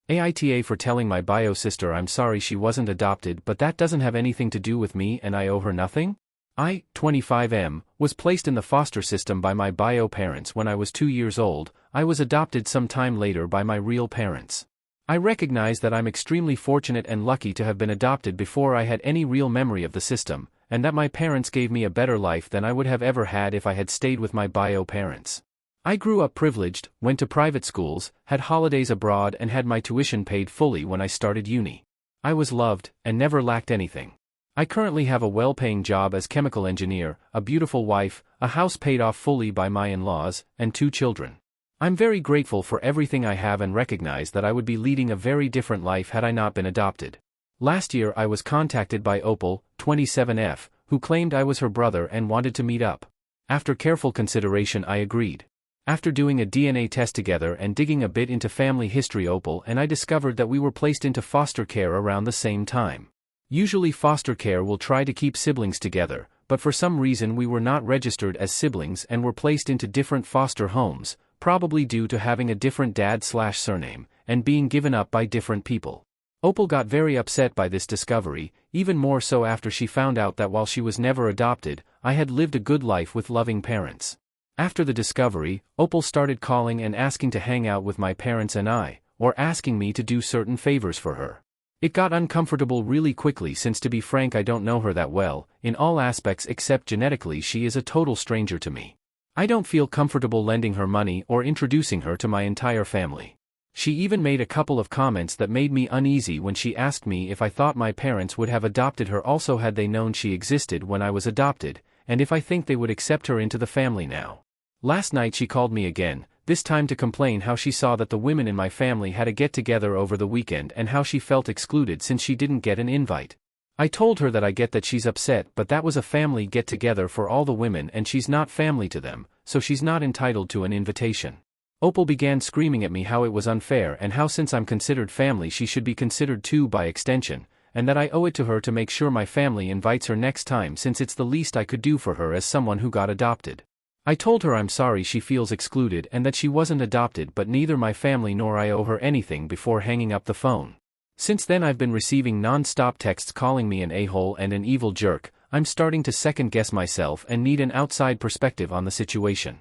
AITA for telling my bio sister I'm sorry she wasn't adopted, but that doesn't have anything to do with me and I owe her nothing? I, 25M, was placed in the foster system by my bio parents when I was 2 years old. I was adopted some time later by my real parents. I recognize that I'm extremely fortunate and lucky to have been adopted before I had any real memory of the system, and that my parents gave me a better life than I would have ever had if I had stayed with my bio parents. I grew up privileged, went to private schools, had holidays abroad and had my tuition paid fully when I started uni. I was loved, and never lacked anything. I currently have a well-paying job as chemical engineer, a beautiful wife, a house paid off fully by my in-laws, and 2 children. I'm very grateful for everything I have and recognize that I would be leading a very different life had I not been adopted. Last year I was contacted by Opal, 27F, who claimed I was her brother and wanted to meet up. After careful consideration I agreed. After doing a DNA test together and digging a bit into family history, Opal and I discovered that we were placed into foster care around the same time. Usually foster care will try to keep siblings together, but for some reason we were not registered as siblings and were placed into different foster homes, probably due to having a different dad/surname, and being given up by different people. Opal got very upset by this discovery, even more so after she found out that while she was never adopted, I had lived a good life with loving parents. After the discovery, Opal started calling and asking to hang out with my parents and I, or asking me to do certain favors for her. It got uncomfortable really quickly since, to be frank, I don't know her that well. In all aspects except genetically she is a total stranger to me. I don't feel comfortable lending her money or introducing her to my entire family. She even made a couple of comments that made me uneasy when she asked me if I thought my parents would have adopted her also had they known she existed when I was adopted, and if I think they would accept her into the family now. Last night she called me again, this time to complain how she saw that the women in my family had a get-together over the weekend and how she felt excluded since she didn't get an invite. I told her that I get that she's upset, but that was a family get-together for all the women and she's not family to them, so she's not entitled to an invitation. Opal began screaming at me how it was unfair and how since I'm considered family she should be considered too by extension, and that I owe it to her to make sure my family invites her next time since it's the least I could do for her as someone who got adopted. I told her I'm sorry she feels excluded and that she wasn't adopted, but neither my family nor I owe her anything before hanging up the phone. Since then I've been receiving non-stop texts calling me an a-hole and an evil jerk. I'm starting to second-guess myself and need an outside perspective on the situation.